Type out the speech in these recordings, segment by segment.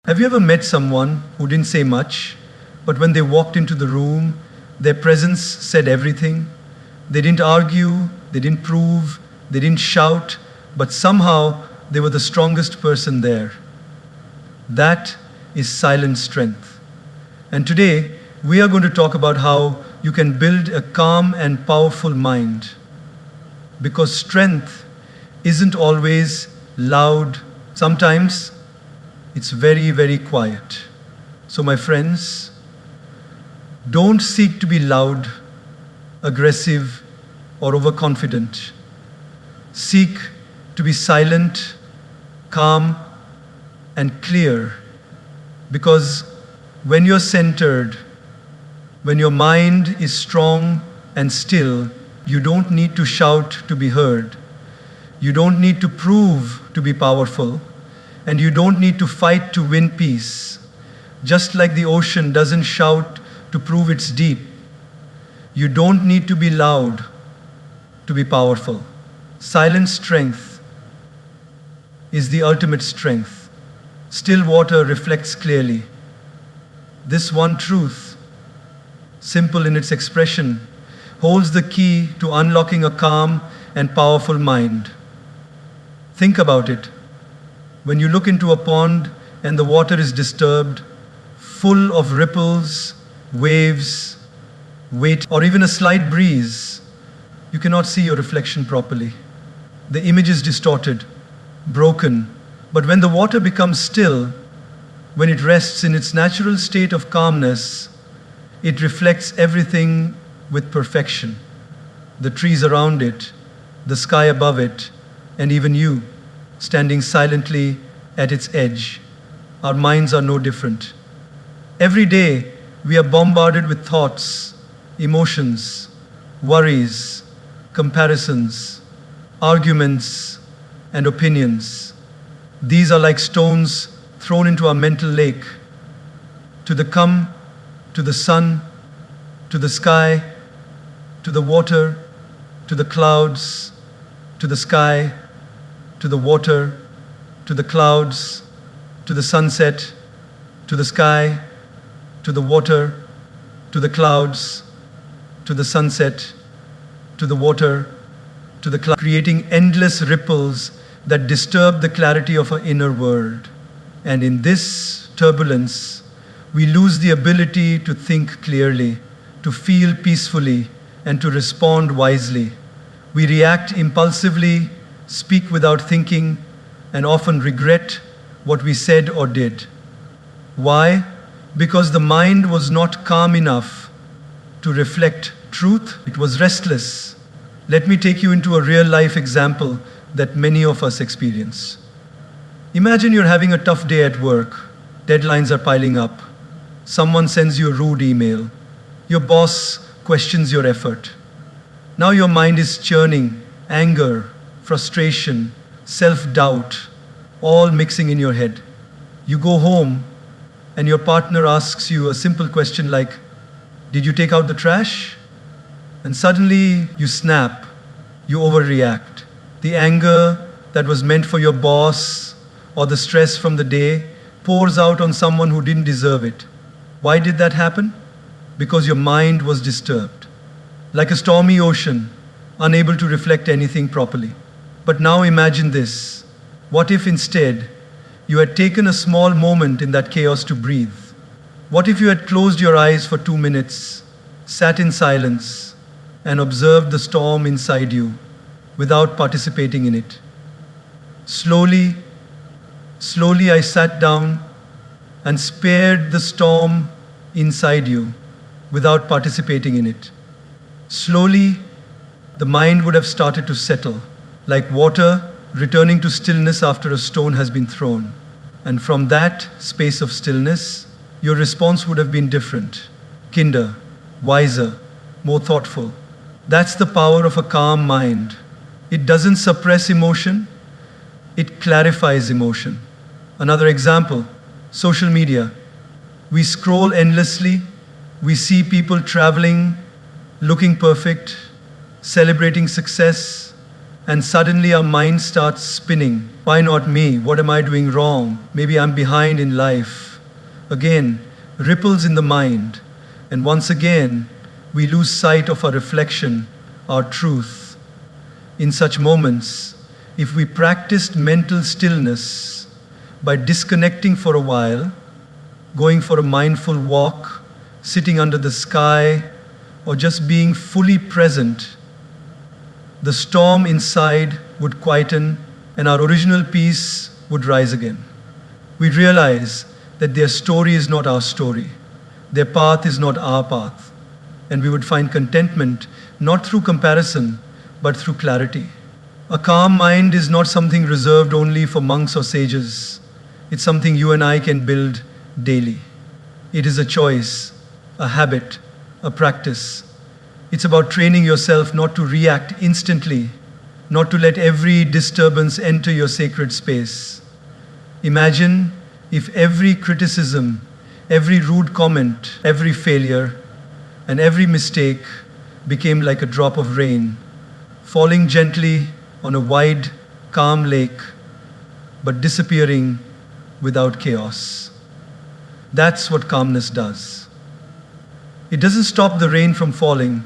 Have you ever met someone who didn't say much, but when they walked into the room, their presence said everything? They didn't argue, they didn't prove, they didn't shout, but somehow they were the strongest person there. That is silent strength. And today, we are going to talk about how you can build a calm and powerful mind. Because strength isn't always loud. Sometimes it's very, very quiet. So my friends, don't seek to be loud, aggressive, or overconfident. Seek to be silent, calm, and clear. Because when you're centered, when your mind is strong and still, you don't need to shout to be heard. You don't need to prove to be powerful. And you don't need to fight to win peace. Just like the ocean doesn't shout to prove it's deep, you don't need to be loud to be powerful. Silent strength is the ultimate strength. Still water reflects clearly. This one truth, simple in its expression, holds the key to unlocking a calm and powerful mind. Think about it. When you look into a pond and the water is disturbed, full of ripples, waves, weight, or even a slight breeze, you cannot see your reflection properly. The image is distorted, broken. But when the water becomes still, when it rests in its natural state of calmness, it reflects everything with perfection. The trees around it, the sky above it, and even you, standing silently at its edge. Our minds are no different. Every day, we are bombarded with thoughts, emotions, worries, comparisons, arguments, and opinions. These are like stones thrown into our mental lake. To the sun, to the sky, to the water, to the clouds, to the sky, to the water, to the clouds, to the sunset, to the sky, to the water, to the clouds, to the sunset, to the water, to the clouds, creating endless ripples that disturb the clarity of our inner world. And in this turbulence, we lose the ability to think clearly, to feel peacefully, and to respond wisely. We react impulsively, speak without thinking, and often regret what we said or did. Why? Because the mind was not calm enough to reflect truth. It was restless. Let me take you into a real-life example that many of us experience. Imagine you're having a tough day at work. Deadlines are piling up. Someone sends you a rude email. Your boss questions your effort. Now your mind is churning, anger, frustration, self-doubt, all mixing in your head. You go home and your partner asks you a simple question like, "Did you take out the trash?" And suddenly you snap, you overreact. The anger that was meant for your boss or the stress from the day pours out on someone who didn't deserve it. Why did that happen? Because your mind was disturbed. Like a stormy ocean, unable to reflect anything properly. But now imagine this. What if instead you had taken a small moment in that chaos to breathe? What if you had closed your eyes for 2 minutes, sat in silence, and observed the storm inside you without participating in it? Slowly I sat down and spared the storm inside you without participating in it. Slowly, the mind would have started to settle, like water returning to stillness after a stone has been thrown. And from that space of stillness, your response would have been different, kinder, wiser, more thoughtful. That's the power of a calm mind. It doesn't suppress emotion, it clarifies emotion. Another example, social media. We scroll endlessly, we see people traveling, looking perfect, celebrating success, And suddenly our mind starts spinning. Why not me? What am I doing wrong? Maybe I'm behind in life. Again, ripples in the mind. And once again, we lose sight of our reflection, our truth. In such moments, if we practiced mental stillness by disconnecting for a while, going for a mindful walk, sitting under the sky, or just being fully present, the storm inside would quieten and our original peace would rise again. We'd realize that their story is not our story, their path is not our path, and we would find contentment not through comparison but through clarity. A calm mind is not something reserved only for monks or sages. It's something you and I can build daily. It is a choice, a habit, a practice. It's about training yourself not to react instantly, not to let every disturbance enter your sacred space. Imagine if every criticism, every rude comment, every failure, and every mistake became like a drop of rain, falling gently on a wide, calm lake, but disappearing without chaos. That's what calmness does. It doesn't stop the rain from falling.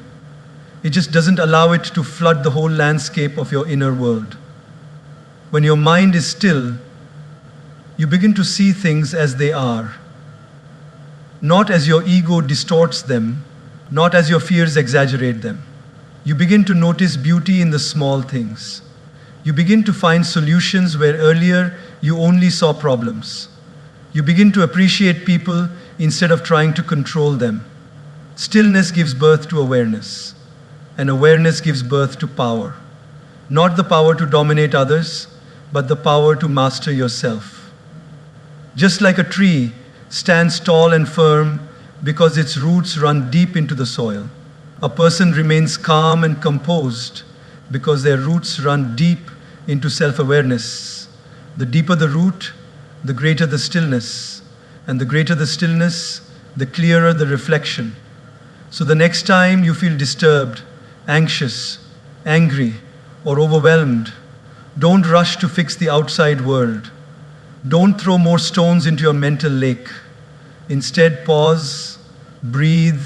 It just doesn't allow it to flood the whole landscape of your inner world. When your mind is still, you begin to see things as they are, not as your ego distorts them, not as your fears exaggerate them. You begin to notice beauty in the small things. You begin to find solutions where earlier you only saw problems. You begin to appreciate people instead of trying to control them. Stillness gives birth to awareness, and awareness gives birth to power. Not the power to dominate others, but the power to master yourself. Just like a tree stands tall and firm because its roots run deep into the soil, a person remains calm and composed because their roots run deep into self-awareness. The deeper the root, the greater the stillness. And the greater the stillness, the clearer the reflection. So the next time you feel disturbed, anxious, angry, or overwhelmed, don't rush to fix the outside world. Don't throw more stones into your mental lake. Instead, pause, breathe,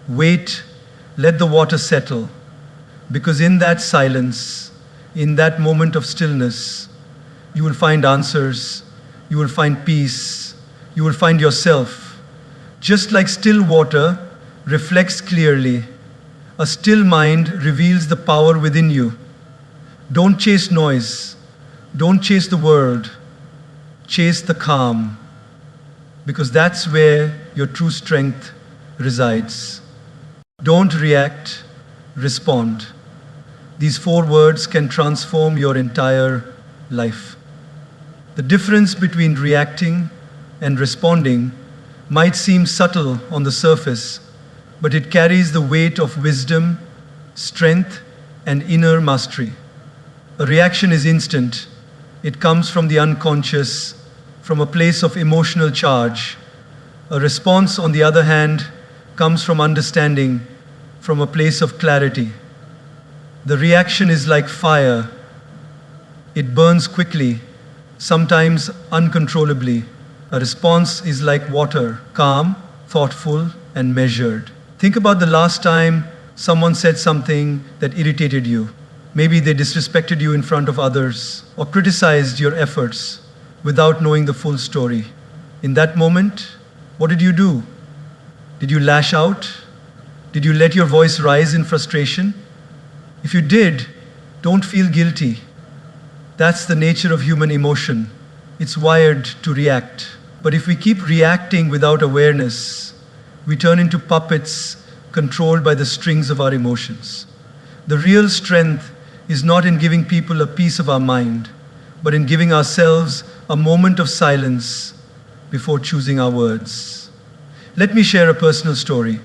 wait, let the water settle. Because in that silence, in that moment of stillness, you will find answers, you will find peace, you will find yourself. Just like still water reflects clearly, a still mind reveals the power within you. Don't chase noise, don't chase the world, chase the calm, because that's where your true strength resides. Don't react, respond. These 4 words can transform your entire life. The difference between reacting and responding might seem subtle on the surface, but it carries the weight of wisdom, strength, and inner mastery. A reaction is instant. It comes from the unconscious, from a place of emotional charge. A response, on the other hand, comes from understanding, from a place of clarity. The reaction is like fire. It burns quickly, sometimes uncontrollably. A response is like water, calm, thoughtful, and measured. Think about the last time someone said something that irritated you. Maybe they disrespected you in front of others or criticized your efforts without knowing the full story. In that moment, what did you do? Did you lash out? Did you let your voice rise in frustration? If you did, don't feel guilty. That's the nature of human emotion. It's wired to react. But if we keep reacting without awareness, we turn into puppets controlled by the strings of our emotions. The real strength is not in giving people a piece of our mind, but in giving ourselves a moment of silence before choosing our words. Let me share a personal story.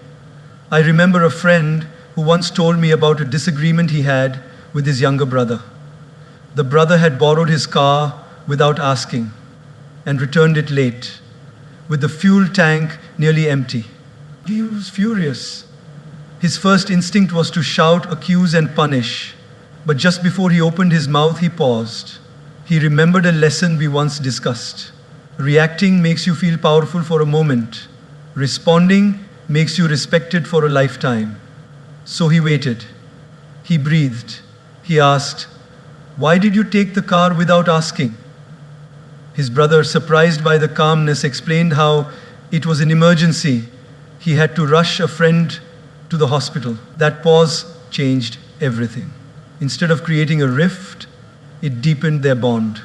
I remember a friend who once told me about a disagreement he had with his younger brother. The brother had borrowed his car without asking and returned it late, with the fuel tank nearly empty. He was furious. His first instinct was to shout, accuse, and punish. But just before he opened his mouth, he paused. He remembered a lesson we once discussed. Reacting makes you feel powerful for a moment. Responding makes you respected for a lifetime. So he waited. He breathed. He asked, "Why did you take the car without asking?" His brother, surprised by the calmness, explained how it was an emergency. He had to rush a friend to the hospital. That pause changed everything. Instead of creating a rift, it deepened their bond.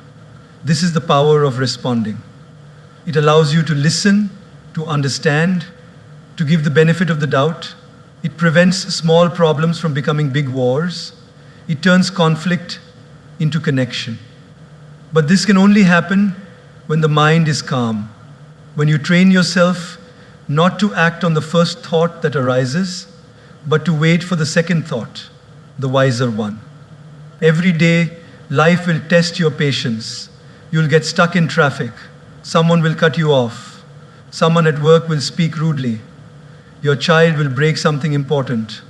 This is the power of responding. It allows you to listen, to understand, to give the benefit of the doubt. It prevents small problems from becoming big wars. It turns conflict into connection. But this can only happen when the mind is calm, when you train yourself not to act on the first thought that arises, but to wait for the second thought, the wiser one. Every day, life will test your patience. You'll get stuck in traffic. Someone will cut you off. Someone at work will speak rudely. Your child will break something important.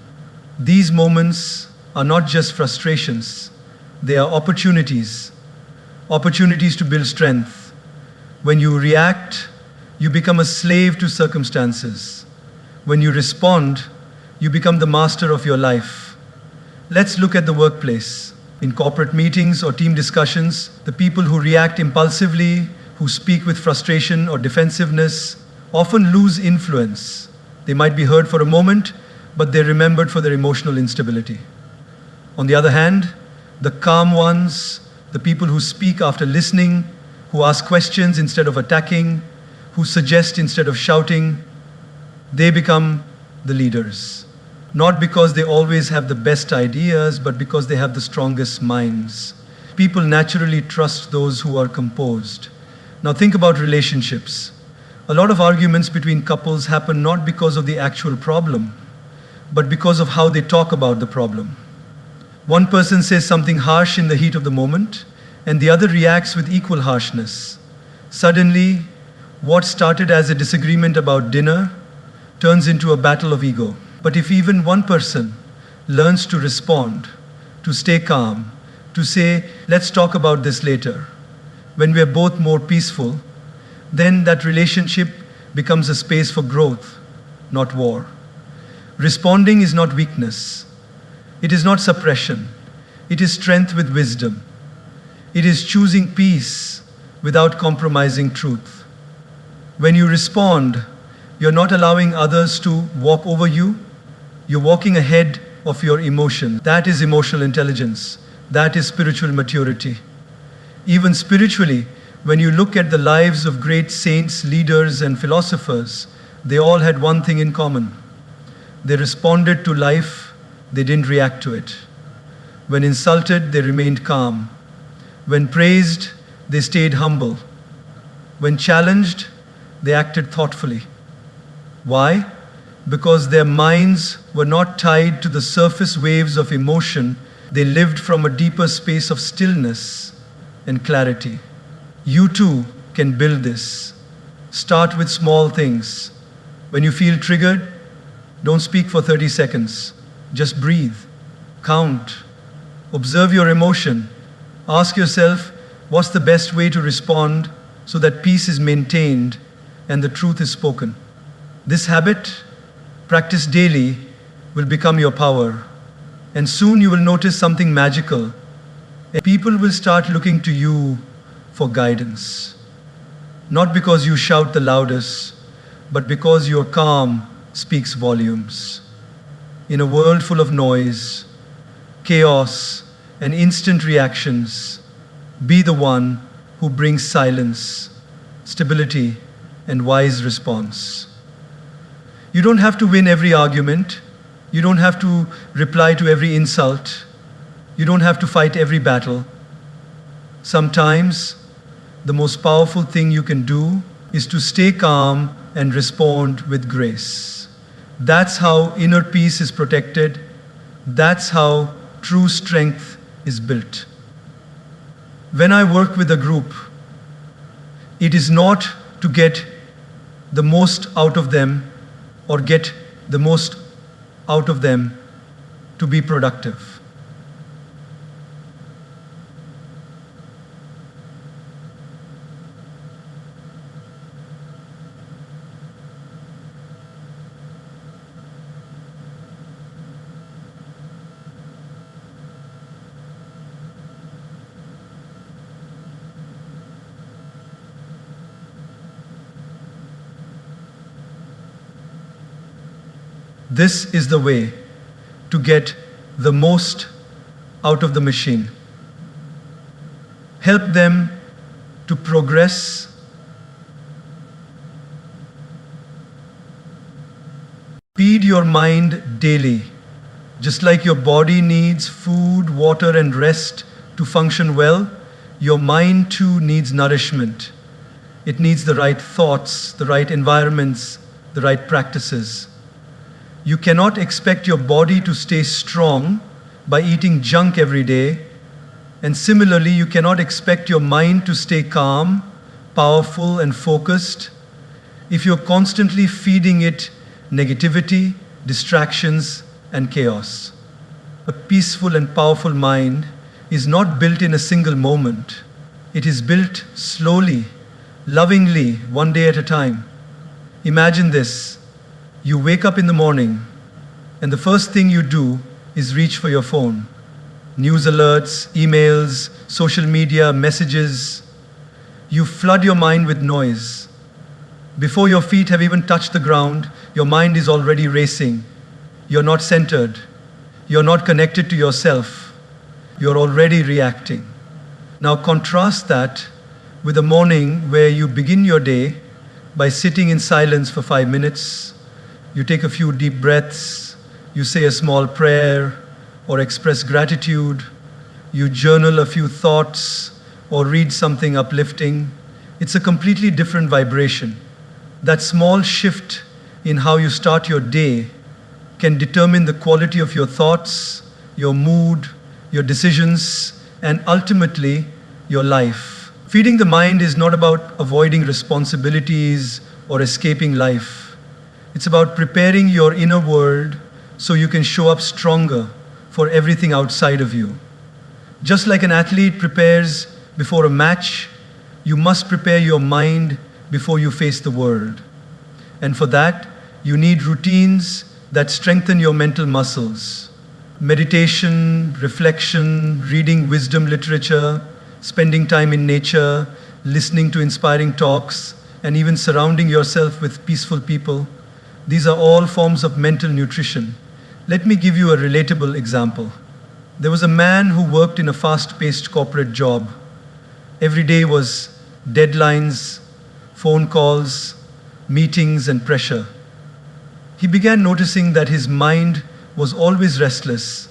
These moments are not just frustrations, they are opportunities. Opportunities to build strength. When you react, you become a slave to circumstances. When you respond, you become the master of your life. Let's look at the workplace. In corporate meetings or team discussions, the people who react impulsively, who speak with frustration or defensiveness, often lose influence. They might be heard for a moment, but they're remembered for their emotional instability. On the other hand, the calm ones, the people who speak after listening, who ask questions instead of attacking, who suggest instead of shouting, they become the leaders. Not because they always have the best ideas, but because they have the strongest minds. People naturally trust those who are composed. Now think about relationships. A lot of arguments between couples happen not because of the actual problem, but because of how they talk about the problem. One person says something harsh in the heat of the moment, and the other reacts with equal harshness. Suddenly, what started as a disagreement about dinner turns into a battle of ego. But if even one person learns to respond, to stay calm, to say, "Let's talk about this later," when we are both more peaceful, then that relationship becomes a space for growth, not war. Responding is not weakness. It is not suppression. It is strength with wisdom. It is choosing peace without compromising truth. When you respond, you're not allowing others to walk over you. You're walking ahead of your emotion. That is emotional intelligence. That is spiritual maturity. Even spiritually, when you look at the lives of great saints, leaders, and philosophers, they all had one thing in common. They responded to life, they didn't react to it. When insulted, they remained calm. When praised, they stayed humble. When challenged, they acted thoughtfully. Why? Because their minds were not tied to the surface waves of emotion. They lived from a deeper space of stillness and clarity. You too can build this. Start with small things. When you feel triggered, don't speak for 30 seconds. Just breathe. Count. Observe your emotion. Ask yourself, what's the best way to respond so that peace is maintained and the truth is spoken? This habit, practiced daily, will become your power. And soon you will notice something magical. People will start looking to you for guidance. Not because you shout the loudest, but because your calm speaks volumes. In a world full of noise, chaos, and instant reactions, be the one who brings silence, stability, and wise response. You don't have to win every argument. You don't have to reply to every insult. You don't have to fight every battle. Sometimes, the most powerful thing you can do is to stay calm and respond with grace. That's how inner peace is protected. That's how true strength is built. When I work with a group, it is not to get the most out of them or get the most out of them to be productive. This is the way to get the most out of the machine. Help them to progress. Feed your mind daily. Just like your body needs food, water, and rest to function well, your mind too needs nourishment. It needs the right thoughts, the right environments, the right practices. You cannot expect your body to stay strong by eating junk every day, and similarly, you cannot expect your mind to stay calm, powerful, and focused if you're constantly feeding it negativity, distractions, and chaos. A peaceful and powerful mind is not built in a single moment. It is built slowly, lovingly, one day at a time. Imagine this. You wake up in the morning, and the first thing you do is reach for your phone. News alerts, emails, social media, messages. You flood your mind with noise. Before your feet have even touched the ground, your mind is already racing. You're not centered. You're not connected to yourself. You're already reacting. Now contrast that with a morning where you begin your day by sitting in silence for 5 minutes. You take a few deep breaths. You say a small prayer or express gratitude. You journal a few thoughts or read something uplifting. It's a completely different vibration. That small shift in how you start your day can determine the quality of your thoughts, your mood, your decisions, and ultimately your life. Feeding the mind is not about avoiding responsibilities or escaping life. It's about preparing your inner world so you can show up stronger for everything outside of you. Just like an athlete prepares before a match, you must prepare your mind before you face the world. And for that, you need routines that strengthen your mental muscles. Meditation, reflection, reading wisdom literature, spending time in nature, listening to inspiring talks, and even surrounding yourself with peaceful people. These are all forms of mental nutrition. Let me give you a relatable example. There was a man who worked in a fast-paced corporate job. Every day was deadlines, phone calls, meetings, and pressure. He began noticing that his mind was always restless,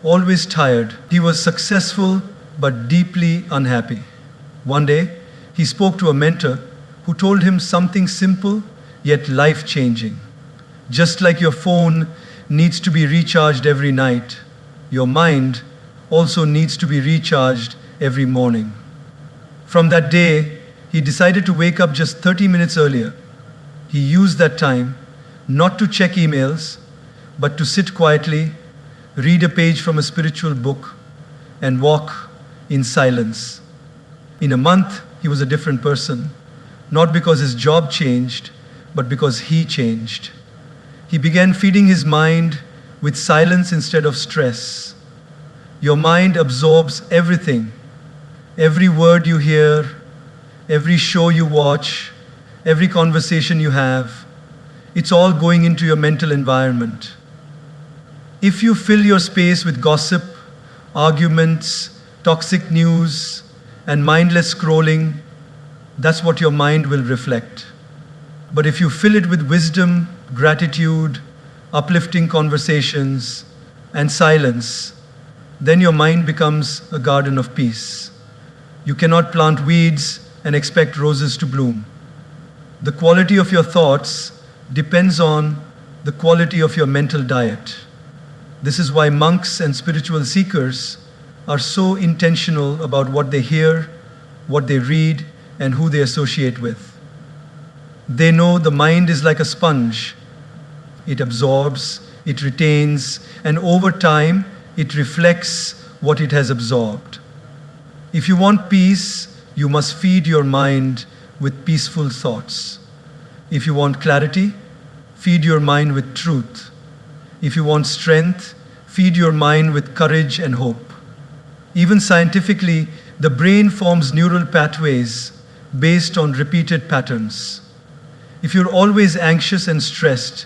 always tired. He was successful but deeply unhappy. One day, he spoke to a mentor who told him something simple yet life-changing. Just like your phone needs to be recharged every night, your mind also needs to be recharged every morning. From that day, he decided to wake up just 30 minutes earlier. He used that time not to check emails, but to sit quietly, read a page from a spiritual book, and walk in silence. In a month, he was a different person, not because his job changed, but because he changed. He began feeding his mind with silence instead of stress. Your mind absorbs everything. Every word you hear, every show you watch, every conversation you have, it's all going into your mental environment. If you fill your space with gossip, arguments, toxic news, and mindless scrolling, that's what your mind will reflect. But if you fill it with wisdom, gratitude, uplifting conversations, and silence, then your mind becomes a garden of peace. You cannot plant weeds and expect roses to bloom. The quality of your thoughts depends on the quality of your mental diet. This is why monks and spiritual seekers are so intentional about what they hear, what they read, and who they associate with. They know the mind is like a sponge. It absorbs, it retains, and over time, it reflects what it has absorbed. If you want peace, you must feed your mind with peaceful thoughts. If you want clarity, feed your mind with truth. If you want strength, feed your mind with courage and hope. Even scientifically, the brain forms neural pathways based on repeated patterns. If you're always anxious and stressed,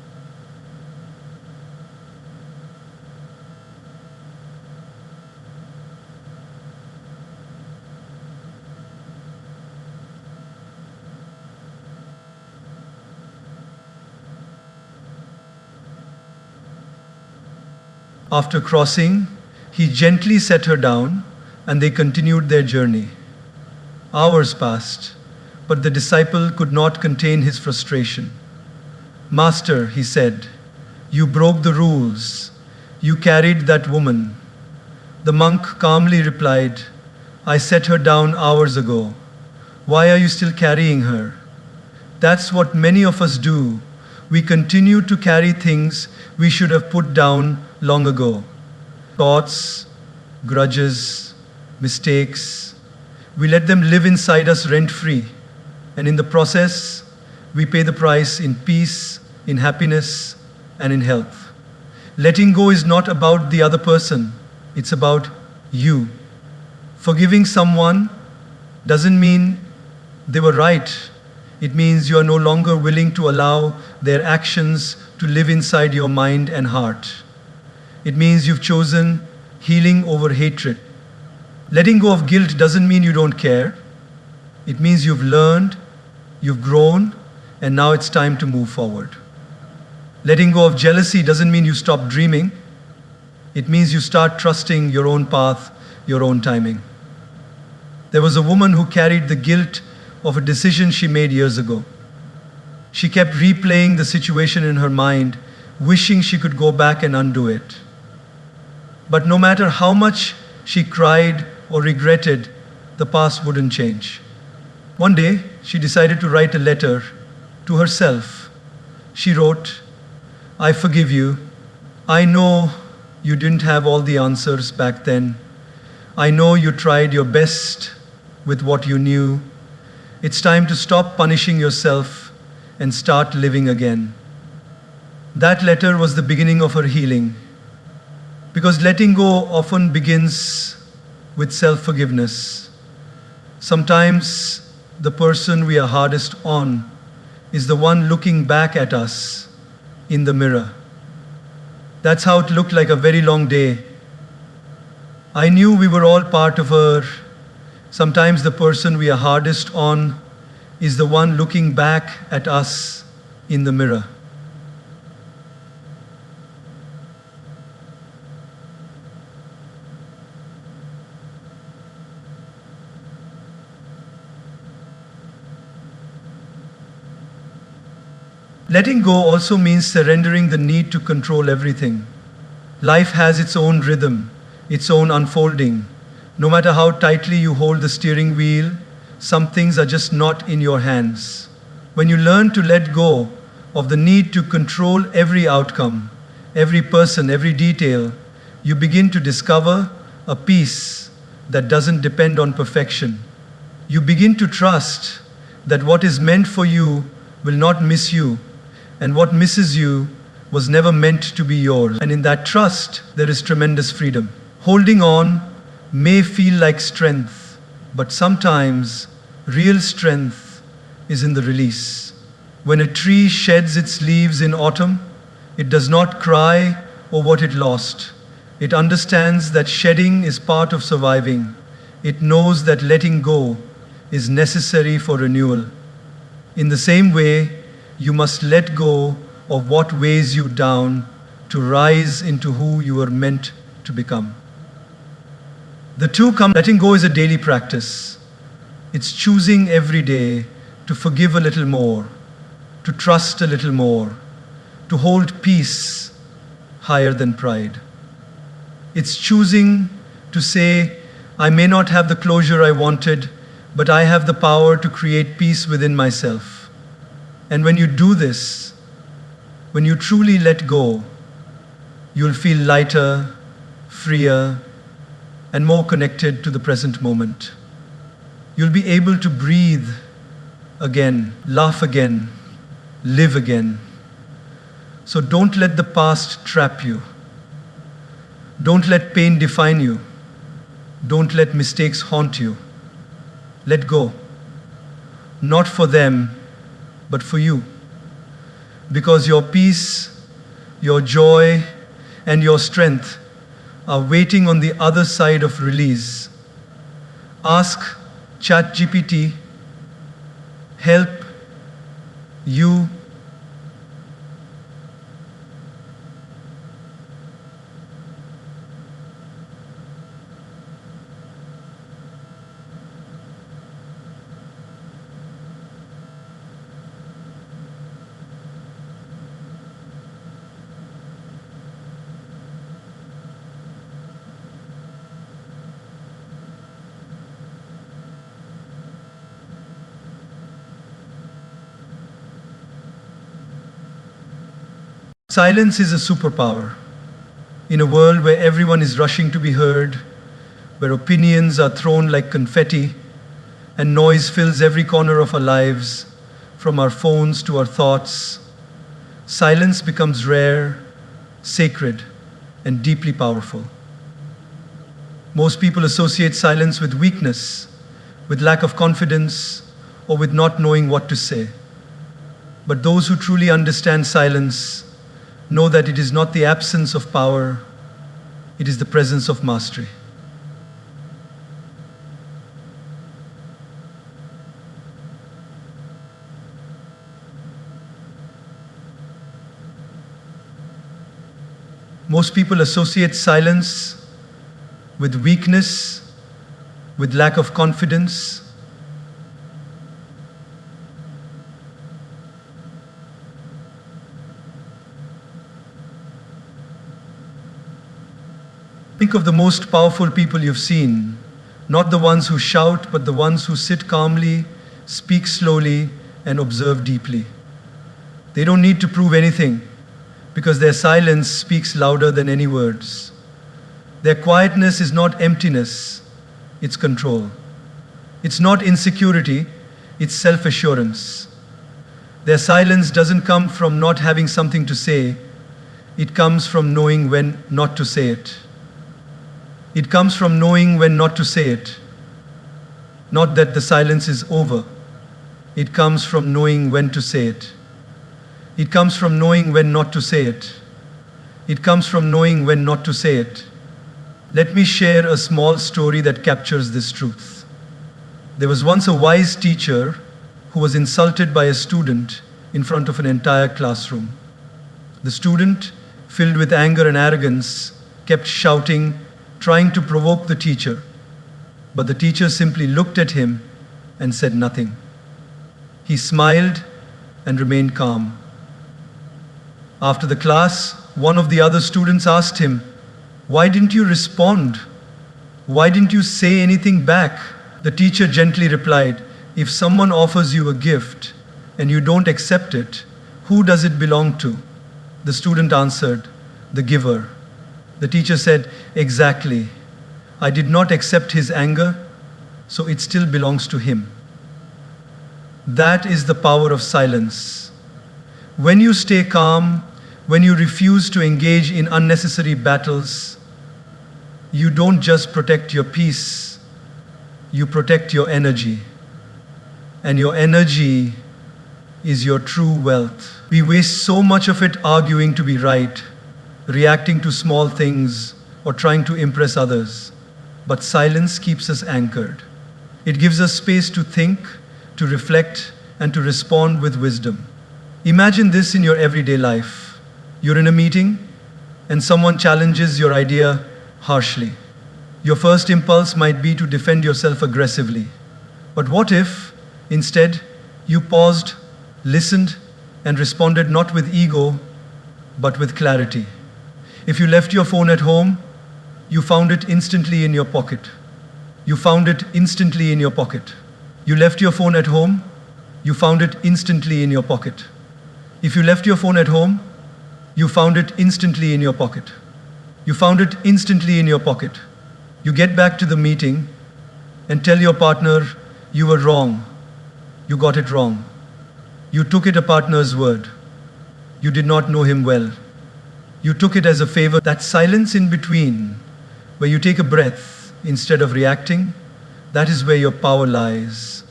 After crossing, he gently set her down and they continued their journey. Hours passed, but the disciple could not contain his frustration. Master, he said, you broke the rules. You carried that woman. The monk calmly replied, I set her down hours ago. Why are you still carrying her? That's what many of us do. We continue to carry things we should have put down long ago. Thoughts, grudges, mistakes. We let them live inside us rent-free. And in the process, we pay the price in peace, in happiness, and in health. Letting go is not about the other person. It's about you. Forgiving someone doesn't mean they were right. It means you are no longer willing to allow their actions to live inside your mind and heart. It means you've chosen healing over hatred. Letting go of guilt doesn't mean you don't care. It means you've learned, you've grown, and now it's time to move forward. Letting go of jealousy doesn't mean you stop dreaming. It means you start trusting your own path, your own timing. There was a woman who carried the guilt of a decision she made years ago. She kept replaying the situation in her mind, wishing she could go back and undo it. But no matter how much she cried or regretted, the past wouldn't change. One day, she decided to write a letter to herself. She wrote, I forgive you. I know you didn't have all the answers back then. I know you tried your best with what you knew. It's time to stop punishing yourself and start living again. That letter was the beginning of her healing. Because letting go often begins with self-forgiveness. Sometimes the person we are hardest on is the one looking back at us in the mirror. That's how it looked like a very long day. I knew we were all part of her. Sometimes the person we are hardest on is the one looking back at us in the mirror. Letting go also means surrendering the need to control everything. Life has its own rhythm, its own unfolding. No matter how tightly you hold the steering wheel, some things are just not in your hands. When you learn to let go of the need to control every outcome, every person, every detail, you begin to discover a peace that doesn't depend on perfection. You begin to trust that what is meant for you will not miss you, and what misses you was never meant to be yours. And in that trust, there is tremendous freedom. Holding on may feel like strength, but sometimes real strength is in the release. When a tree sheds its leaves in autumn, it does not cry over what it lost. It understands that shedding is part of surviving. It knows that letting go is necessary for renewal. In the same way, you must let go of what weighs you down to rise into who you are meant to become. The two come. Letting go is a daily practice. It's choosing every day to forgive a little more, to trust a little more, to hold peace higher than pride. It's choosing to say, I may not have the closure I wanted, but I have the power to create peace within myself. And when you do this, when you truly let go, you'll feel lighter, freer, and more connected to the present moment. You'll be able to breathe again, laugh again, live again. So don't let the past trap you. Don't let pain define you. Don't let mistakes haunt you. Let go. Not for them, but for you. Because your peace, your joy, and your strength are waiting on the other side of release. Ask ChatGPT, help you Silence is a superpower. In a world where everyone is rushing to be heard, where opinions are thrown like confetti, and noise fills every corner of our lives, from our phones to our thoughts, silence becomes rare, sacred, and deeply powerful. Most people associate silence with weakness, with lack of confidence, or with not knowing what to say. But those who truly understand silence know that it is not the absence of power, it is the presence of mastery. Most people associate silence with weakness, with lack of confidence. Think of the most powerful people you've seen, not the ones who shout, but the ones who sit calmly, speak slowly, and observe deeply. They don't need to prove anything, because their silence speaks louder than any words. Their quietness is not emptiness, it's control. It's not insecurity, it's self-assurance. Their silence doesn't come from not having something to say, it comes from knowing when not to say it. It comes from knowing when not to say it. Not that the silence is over. It comes from knowing when to say it. It comes from knowing when not to say it. It comes from knowing when not to say it. Let me share a small story that captures this truth. There was once a wise teacher who was insulted by a student in front of an entire classroom. The student, filled with anger and arrogance, kept shouting, trying to provoke the teacher. But the teacher simply looked at him and said nothing. He smiled and remained calm. After the class, one of the other students asked him, "Why didn't you respond? Why didn't you say anything back?" The teacher gently replied, "If someone offers you a gift and you don't accept it, who does it belong to?" The student answered, "The giver." The teacher said, "Exactly. I did not accept his anger, so it still belongs to him." That is the power of silence. When you stay calm, when you refuse to engage in unnecessary battles, you don't just protect your peace, you protect your energy. And your energy is your true wealth. We waste so much of it arguing to be right, reacting to small things, or trying to impress others. But silence keeps us anchored. It gives us space to think, to reflect, and to respond with wisdom. Imagine this in your everyday life. You're in a meeting, and someone challenges your idea harshly. Your first impulse might be to defend yourself aggressively. But what if, instead, you paused, listened, and responded not with ego, but with clarity? If you left your phone at home, you found it instantly in your pocket. You found it instantly in your pocket. You left your phone at home, you found it instantly in your pocket. If you left your phone at home, you found it instantly in your pocket. You found it instantly in your pocket. You get back to the meeting and tell your partner, "You were wrong. You got it wrong." You took it a partner's word. You did not know him well. You took it as a favor. That silence in between, where you take a breath instead of reacting, that is where your power lies.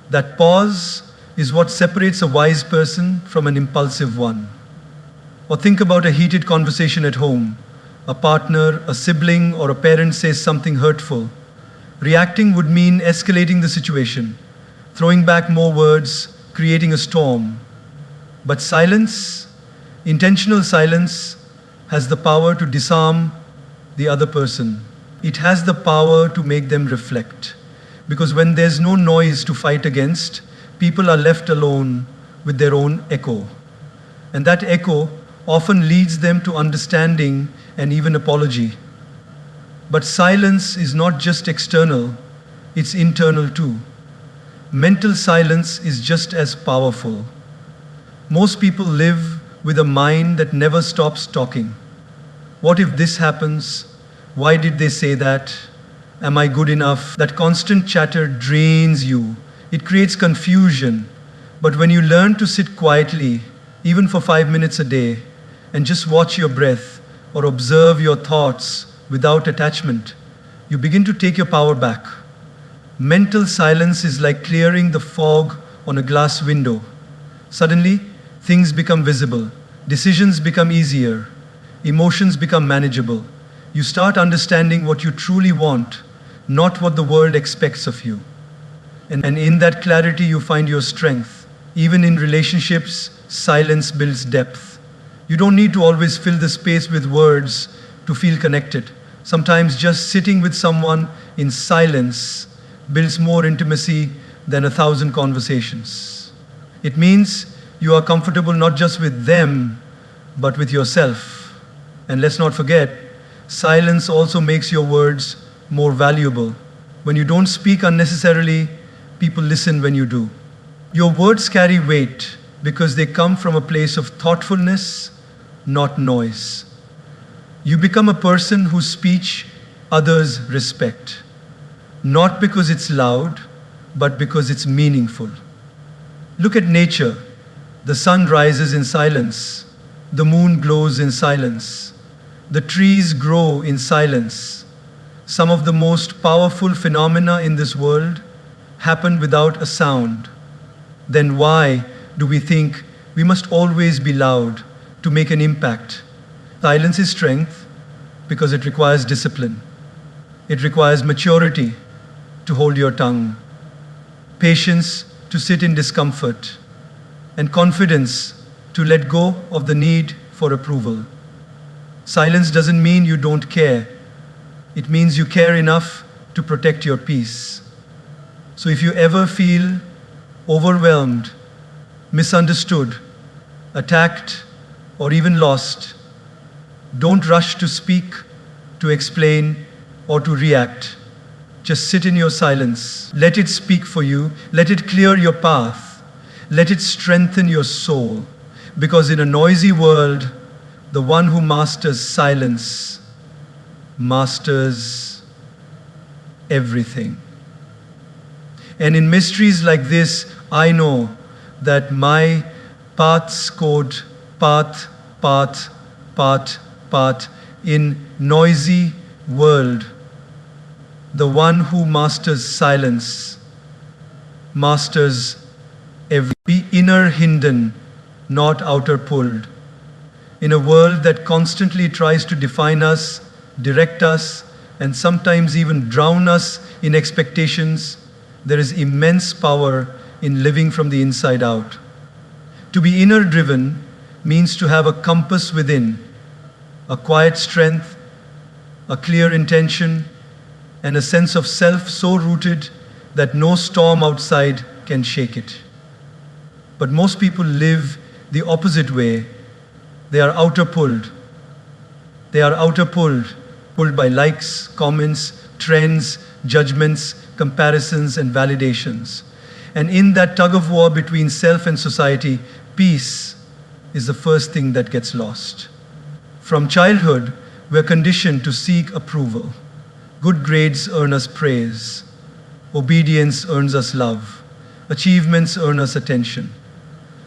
That pause is what separates a wise person from an impulsive one. Or think about a heated conversation at home. A partner, a sibling, or a parent says something hurtful. Reacting would mean escalating the situation, throwing back more words, creating a storm. But silence, intentional silence, has the power to disarm the other person. It has the power to make them reflect. Because when there's no noise to fight against, people are left alone with their own echo. And that echo often leads them to understanding and even apology. But silence is not just external, it's internal too. Mental silence is just as powerful. Most people live with a mind that never stops talking. What if this happens? Why did they say that? Am I good enough? That constant chatter drains you. It creates confusion. But when you learn to sit quietly, even for 5 minutes a day, and just watch your breath or observe your thoughts without attachment, you begin to take your power back. Mental silence is like clearing the fog on a glass window. Suddenly, things become visible, decisions become easier, emotions become manageable. You start understanding what you truly want, not what the world expects of you. And in that clarity, you find your strength. Even in relationships, silence builds depth. You don't need to always fill the space with words to feel connected. Sometimes just sitting with someone in silence builds more intimacy than 1,000 conversations. It means you are comfortable not just with them, but with yourself. And let's not forget, silence also makes your words more valuable. When you don't speak unnecessarily, people listen when you do. Your words carry weight because they come from a place of thoughtfulness, not noise. You become a person whose speech others respect, not because it's loud, but because it's meaningful. Look at nature. The sun rises in silence. The moon glows in silence. The trees grow in silence. Some of the most powerful phenomena in this world happen without a sound. Then why do we think we must always be loud to make an impact? Silence is strength because it requires discipline. It requires maturity to hold your tongue, patience to sit in discomfort, and confidence to let go of the need for approval. Silence doesn't mean you don't care. It means you care enough to protect your peace. So if you ever feel overwhelmed, misunderstood, attacked, or even lost, don't rush to speak, to explain, or to react. Just sit in your silence. Let it speak for you. Let it clear your path. Let it strengthen your soul. Because in a noisy world, the one who masters silence masters everything. And in mysteries like this, I know that my paths code path, path, path, path in noisy world. The one who masters silence masters every. Be inner hidden, not outer pulled. In a world that constantly tries to define us, direct us, and sometimes even drown us in expectations, there is immense power in living from the inside out. To be inner driven means to have a compass within, a quiet strength, a clear intention, and a sense of self so rooted that no storm outside can shake it. But most people live the opposite way. They are outer pulled. They are outer pulled by likes, comments, trends, judgments, comparisons, and validations. And in that tug of war between self and society, peace is the first thing that gets lost. From childhood, we're conditioned to seek approval. Good grades earn us praise. Obedience earns us love. Achievements earn us attention.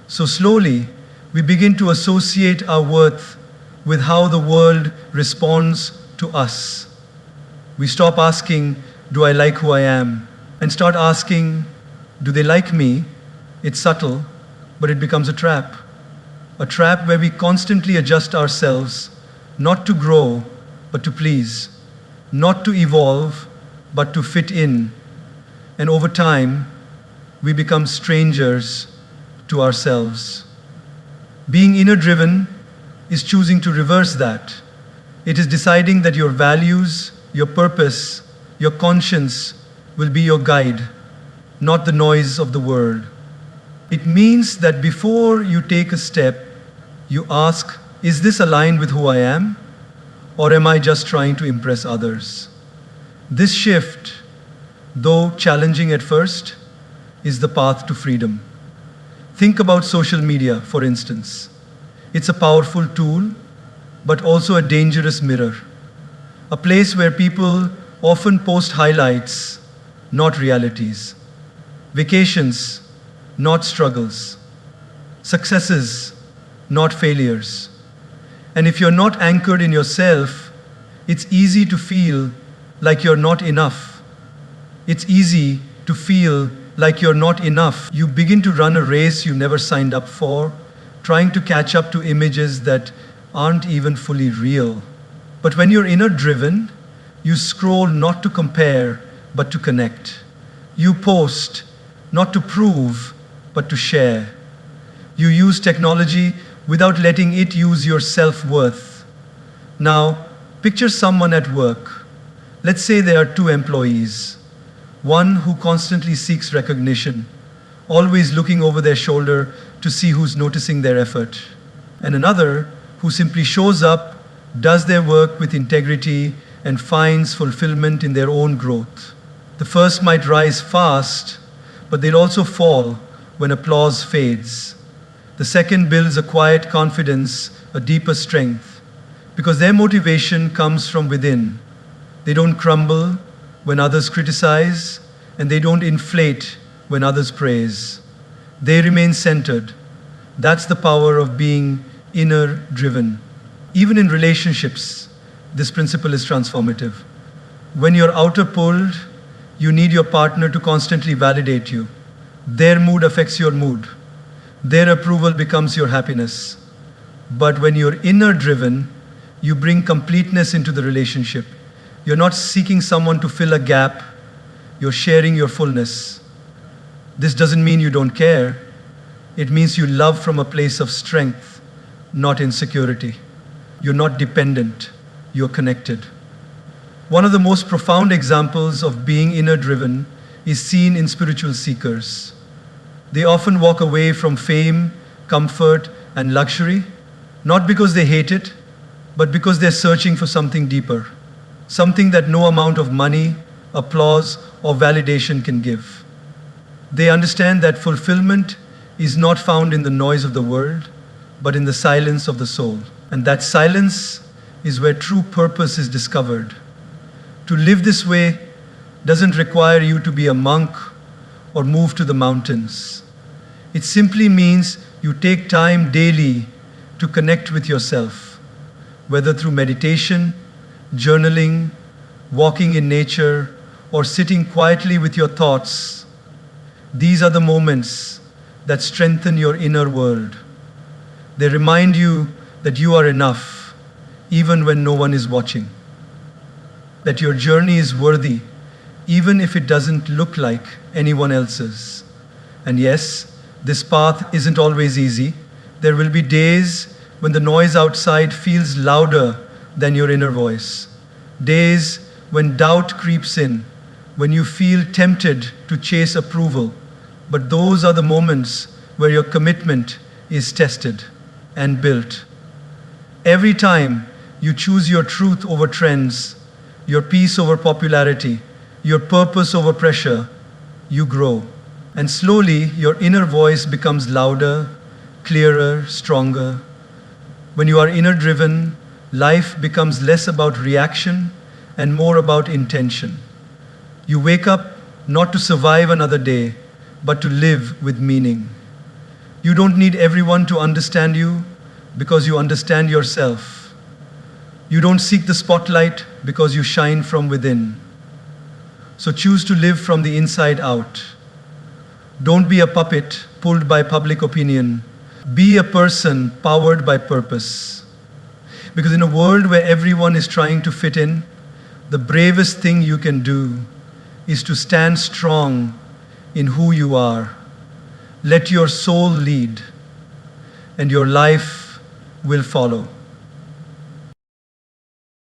So slowly, we begin to associate our worth with how the world responds to us. We stop asking, do I like who I am? And start asking, do they like me? It's subtle, but it becomes a trap. A trap where we constantly adjust ourselves, not to grow, but to please. Not to evolve, but to fit in. And over time, we become strangers to ourselves. Being inner driven is choosing to reverse that. It is deciding that your values, your purpose, your conscience will be your guide, not the noise of the world. It means that before you take a step, you ask, is this aligned with who I am? Or am I just trying to impress others? This shift, though challenging at first, is the path to freedom. Think about social media, for instance. It's a powerful tool, but also a dangerous mirror. A place where people often post highlights, not realities. Vacations, not struggles. Successes, not failures. And if you're not anchored in yourself, it's easy to feel like you're not enough. It's easy to feel like you're not enough. You begin to run a race you never signed up for, trying to catch up to images that aren't even fully real. But when you're inner driven, you scroll not to compare, but to connect. You post not to prove, but to share. You use technology without letting it use your self-worth. Now, picture someone at work. Let's say there are two employees. One who constantly seeks recognition, always looking over their shoulder to see who's noticing their effort. And another who simply shows up, does their work with integrity, and finds fulfillment in their own growth. The first might rise fast, but they'll also fall when applause fades. The second builds a quiet confidence, a deeper strength, because their motivation comes from within. They don't crumble when others criticize, and they don't inflate when others praise. They remain centered. That's the power of being inner driven. Even in relationships, this principle is transformative. When you're outer pulled, you need your partner to constantly validate you. Their mood affects your mood. Their approval becomes your happiness. But when you're inner driven, you bring completeness into the relationship. You're not seeking someone to fill a gap, you're sharing your fullness. This doesn't mean you don't care. It means you love from a place of strength, not insecurity. You're not dependent, you're connected. One of the most profound examples of being inner driven is seen in spiritual seekers. They often walk away from fame, comfort, and luxury, not because they hate it, but because they're searching for something deeper, something that no amount of money, applause, or validation can give. They understand that fulfillment is not found in the noise of the world, but in the silence of the soul. And that silence is where true purpose is discovered. To live this way doesn't require you to be a monk or move to the mountains. It simply means you take time daily to connect with yourself, whether through meditation, journaling, walking in nature, or sitting quietly with your thoughts. These are the moments that strengthen your inner world. They remind you that you are enough, even when no one is watching. That your journey is worthy, even if it doesn't look like anyone else's. And yes, this path isn't always easy. There will be days when the noise outside feels louder than your inner voice. Days when doubt creeps in, when you feel tempted to chase approval. But those are the moments where your commitment is tested and built. Every time you choose your truth over trends, your peace over popularity, your purpose over pressure, you grow. And slowly your inner voice becomes louder, clearer, stronger. When you are inner driven, life becomes less about reaction and more about intention. You wake up not to survive another day, but to live with meaning. You don't need everyone to understand you because you understand yourself. You don't seek the spotlight because you shine from within. So choose to live from the inside out. Don't be a puppet pulled by public opinion. Be a person powered by purpose. Because in a world where everyone is trying to fit in, the bravest thing you can do is to stand strong in who you are. Let your soul lead, and your life will follow.